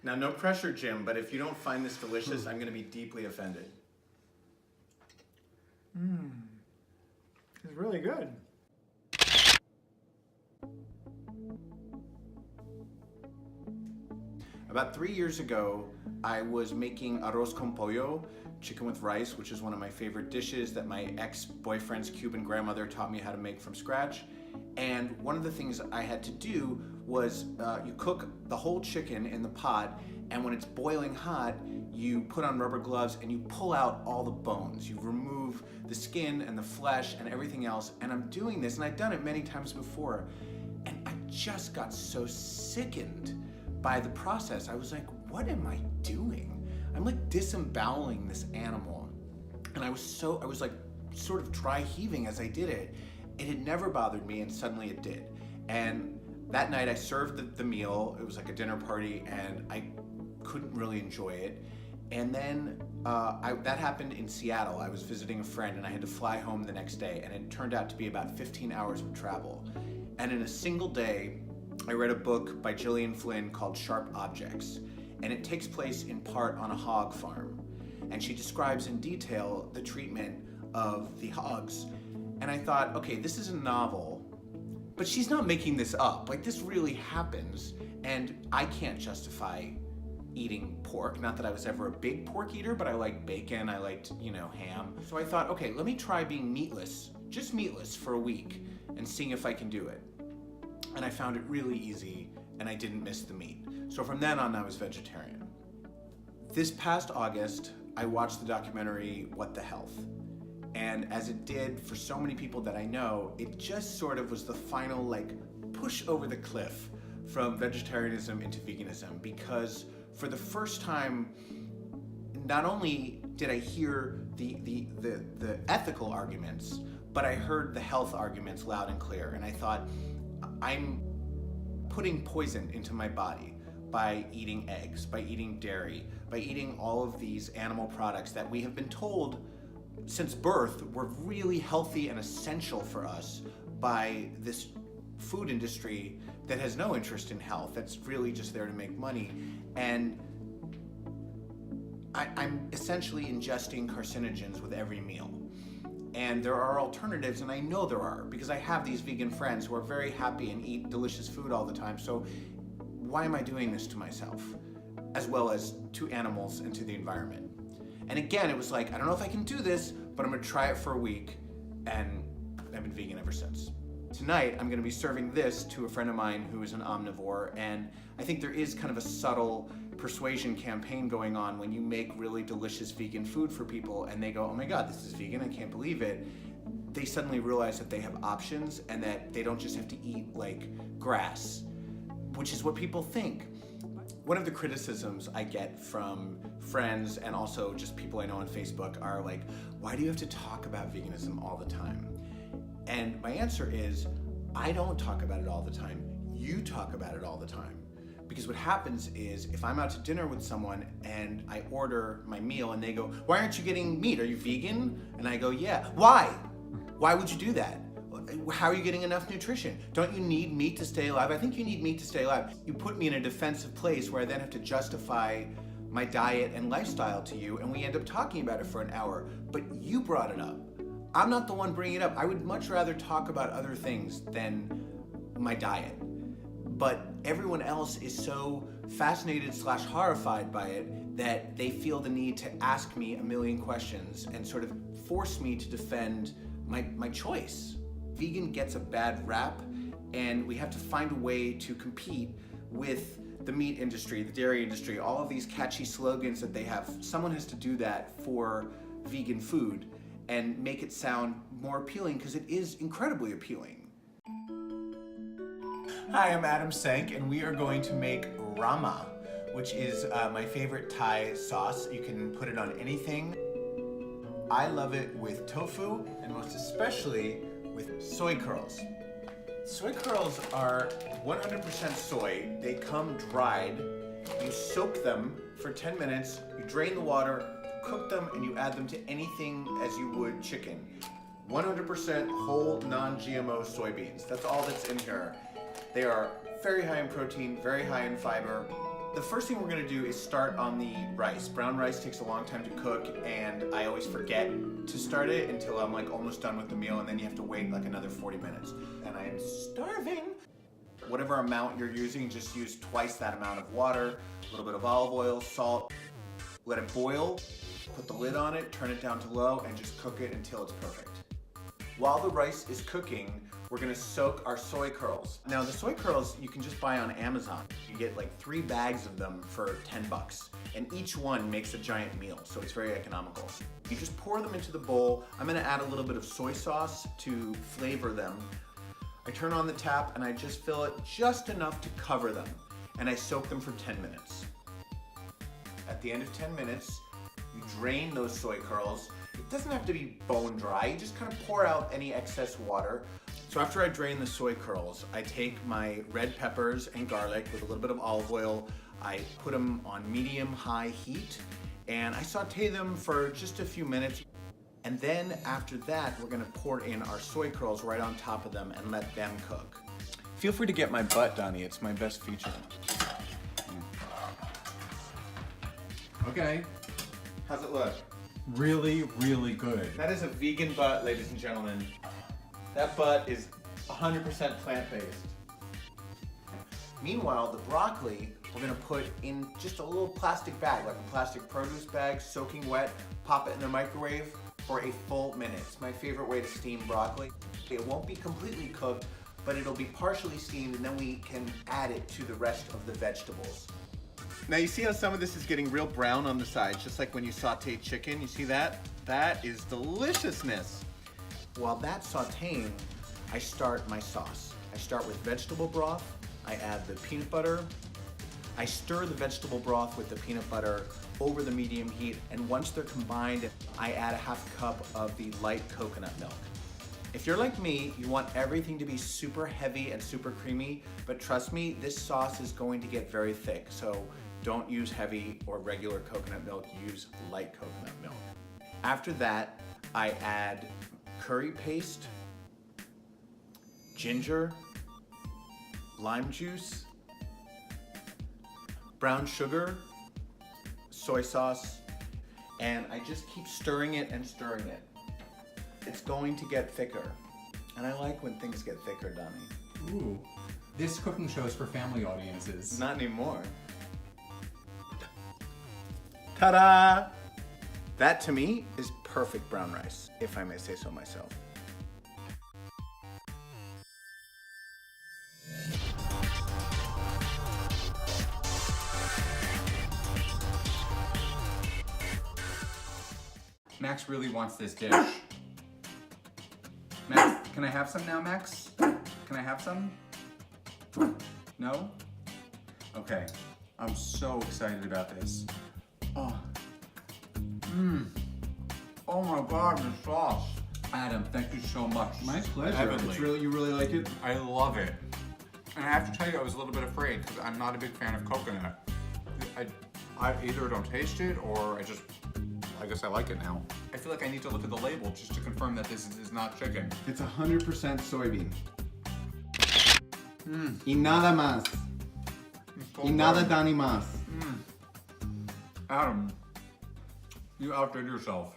Now, no pressure, Jim, but if you don't find this delicious, I'm going to be deeply offended. It's really good. About 3 years ago, I was making arroz con pollo, chicken with rice, which is one of my favorite dishes that my ex-boyfriend's Cuban grandmother taught me how to make from scratch. And one of the things I had to do was you cook the whole chicken in the pot, and when it's boiling hot, you put on rubber gloves and you pull out all the bones. You remove the skin and the flesh and everything else. And I'm doing this, and I've done it many times before, and I just got so sickened by the process. I was like, what am I doing? I'm like disemboweling this animal. And I was like sort of dry heaving as I did it. It had never bothered me, and suddenly it did. And that night I served the meal. It was like a dinner party, and I couldn't really enjoy it. And then that happened in Seattle. I was visiting a friend, and I had to fly home the next day, and it turned out to be about 15 hours of travel. And in a single day, I read a book by Gillian Flynn called Sharp Objects, and it takes place in part on a hog farm. And she describes in detail the treatment of the hogs. And I thought, okay, this is a novel, but she's not making this up. Like, this really happens, and I can't justify eating pork. Not that I was ever a big pork eater, but I liked bacon, I liked, ham. So I thought, okay, let me try being meatless, just meatless for a week, and seeing if I can do it. And I found it really easy, and I didn't miss the meat. So from then on, I was vegetarian. This past August, I watched the documentary, What the Health? And as it did for so many people that I know, it just sort of was the final push over the cliff from vegetarianism into veganism, because for the first time, not only did I hear the ethical arguments, but I heard the health arguments loud and clear. And I thought, I'm putting poison into my body by eating eggs, by eating dairy, by eating all of these animal products that we have been told since birth were really healthy and essential for us by this food industry that has no interest in health, that's really just there to make money. And I'm essentially ingesting carcinogens with every meal. And there are alternatives, and I know there are, because I have these vegan friends who are very happy and eat delicious food all the time. So why am I doing this to myself, as well as to animals and to the environment? And again, it was like, I don't know if I can do this, but I'm gonna try it for a week, and I've been vegan ever since. Tonight, I'm gonna be serving this to a friend of mine who is an omnivore, and I think there is kind of a subtle persuasion campaign going on when you make really delicious vegan food for people and they go, oh my God, this is vegan, I can't believe it. They suddenly realize that they have options and that they don't just have to eat like grass, which is what people think. One of the criticisms I get from friends and also just people I know on Facebook are like, why do you have to talk about veganism all the time? And my answer is, I don't talk about it all the time. You talk about it all the time. Because what happens is, if I'm out to dinner with someone and I order my meal and they go, why aren't you getting meat? Are you vegan? And I go, yeah. Why? Why would you do that? How are you getting enough nutrition? Don't you need meat to stay alive? I think you need meat to stay alive. You put me in a defensive place where I then have to justify my diet and lifestyle to you, and we end up talking about it for an hour. But you brought it up. I'm not the one bringing it up. I would much rather talk about other things than my diet. But everyone else is so fascinated / horrified by it that they feel the need to ask me a million questions and sort of force me to defend my choice. Vegan gets a bad rap, and we have to find a way to compete with the meat industry, the dairy industry, all of these catchy slogans that they have. Someone has to do that for vegan food and make it sound more appealing, because it is incredibly appealing. Hi, I'm Adam Sank, and we are going to make rama, which is my favorite Thai sauce. You can put it on anything. I love it with tofu, and most especially with soy curls. Soy curls are 100% soy. They come dried. You soak them for 10 minutes, you drain the water, cook them, and you add them to anything as you would chicken. 100% whole, non-GMO soybeans. That's all that's in here. They are very high in protein, very high in fiber, The first thing we're gonna do is start on the rice. Brown rice takes a long time to cook, and I always forget to start it until I'm like almost done with the meal, and then you have to wait like another 40 minutes. And I am starving. Whatever amount you're using, just use twice that amount of water, a little bit of olive oil, salt. Let it boil, put the lid on it, turn it down to low, and just cook it until it's perfect. While the rice is cooking, we're gonna soak our soy curls. Now the soy curls you can just buy on Amazon. You get like 3 bags of them for 10 bucks. And each one makes a giant meal, so it's very economical. You just pour them into the bowl. I'm gonna add a little bit of soy sauce to flavor them. I turn on the tap and I just fill it just enough to cover them. And I soak them for 10 minutes. At the end of 10 minutes, you drain those soy curls. It doesn't have to be bone dry, you just kind of pour out any excess water. So after I drain the soy curls, I take my red peppers and garlic with a little bit of olive oil. I put them on medium-high heat, and I saute them for just a few minutes. And then after that, we're gonna pour in our soy curls right on top of them and let them cook. Feel free to get my butt, Donnie. It's my best feature. Okay. How's it look? Really, really good. That is a vegan butt, ladies and gentlemen. That butt is 100% plant-based. Meanwhile, the broccoli, we're gonna put in just a little plastic bag, like a plastic produce bag, soaking wet, pop it in the microwave for a full minute. It's my favorite way to steam broccoli. It won't be completely cooked, but it'll be partially steamed, and then we can add it to the rest of the vegetables. Now you see how some of this is getting real brown on the sides, just like when you saute chicken, you see that? That is deliciousness. While that's sauteing, I start my sauce. I start with vegetable broth, I add the peanut butter, I stir the vegetable broth with the peanut butter over the medium heat, and once they're combined, I add a half cup of the light coconut milk. If you're like me, you want everything to be super heavy and super creamy, but trust me, this sauce is going to get very thick, so don't use heavy or regular coconut milk, use light coconut milk. After that, I add curry paste, ginger, lime juice, brown sugar, soy sauce, and I just keep stirring it and stirring it. It's going to get thicker, and I like when things get thicker, Donnie. Ooh, this cooking show is for family audiences. Not anymore. Ta-da! That to me is perfect brown rice, if I may say so myself. Max really wants this dish. Max, can I have some now, Max? Can I have some? No? Okay. I'm so excited about this. Oh. Oh my God, the sauce. Adam, thank you so much. My pleasure. Heavenly. You really like it? I love it. And I have to tell you, I was a little bit afraid because I'm not a big fan of coconut. I either don't taste it or I guess I like it now. I feel like I need to look at the label just to confirm that this is not chicken. It's 100% soybean. Y nada más. Y nada Dani más. Adam, you outdid yourself.